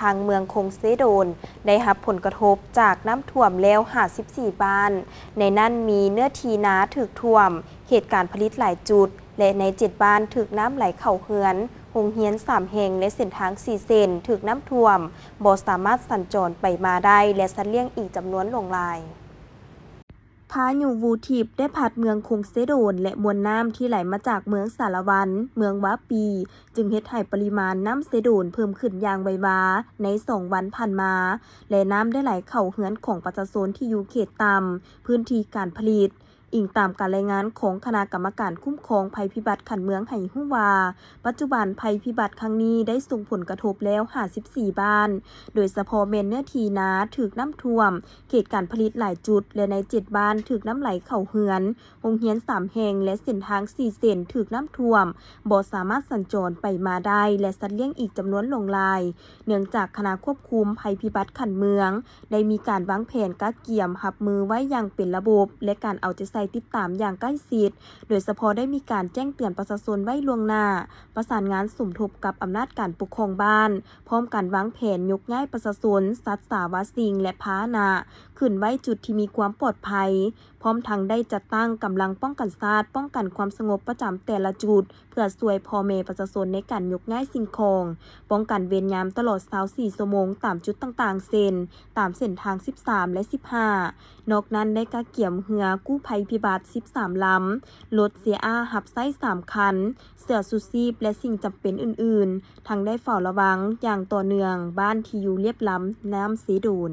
ทางเมืองคงเซโดนได้รับผลกระทบจากน้ำท่วมแล้ว54บ้าน ในนั้นมีเนื้อที่นาถูกท่วม เหตุการณ์ผลิตหลายจุด และใน7บ้านถูกน้ำไหลเข้าเฮือนโรงเรียน3แห่งและเส้นทาง4เส้นถูกน้ำท่วมบ่สามารถสัญจรไปมาได้และสัตว์เลี้ยงอีกจำนวนหลงหลายพายุวูทิปได้พัดเมืองคงเซโดนและมวลน้ำที่ไหลมาจากเมืองสารวัน เมืองวาปี จึงเฮ็ดให้ปริมาณน้ำเซโดนเพิ่มขึ้นอย่างไววาใน2วันผ่านมา และน้ำได้ไหลเข้าเฮือนของประชาชนที่อยู่เขตต่ำพื้นที่การผลิต อิงตามการรายงานของคณะกรรมการคุ้มครองภัยพิบัติขันเมืองให้ฮู้ว่าปัจจุบันภัยพิบัติครั้งนี้ได้ส่งผลกระทบแล้ว54บ้าน โดยเฉพาะเมนเนื้อทีนาถูกน้ำท่วม เขตการผลิตหลายจุด และใน7บ้านถูกน้ำไหลเข้าเฮือนโรงเรียน3แห่งและเส้นทาง4เส้นถูกน้ำท่วมบ่สามารถสัญจรไปมาได้และสัตว์เลี้ยงอีกจำนวนหลงหลาย เนื่องจากคณะควบคุมภัยพิบัติขันเมืองได้มีการวางแผนกักเกี่ยมรับมือไว้อย่างเป็นระบบและการเอาใจใส่ติดตามอย่างใกล้ชิด โดยเฉพาะได้มีการแจ้งเตือนประชาชนไว้ล่วงหน้า ประสานงานสมทบกับอำนาจการปกครองบ้าน พร้อมการวางแผนยกย้ายประชาชนสัตว์สาวาสิ่งและพาหนะขึ้นไว้จุดที่มีความปลอดภัย พร้อมทั้งได้จัดตั้งกำลังป้องกันชาติป้องกันความสงบประจำแต่ละจุด เพื่อช่วยพ่อแม่ประชาชนในการยกย้ายสิ่งของป้องกันเวรยามตลอด24ชั่วโมงตามจุดต่างๆตามเส้นทาง13และ15นอกนั้นได้กักเกี่ยมเรือกู้ภัยพิบัติ13ลำรถ CR หับไส้3คันเสื้อชูชีพและสิ่งจำเป็นอื่นๆทั้งได้เฝ้าระวังอย่างต่อเนื่องบ้านที่อยู่เรียบล้ำน้ำเสโดน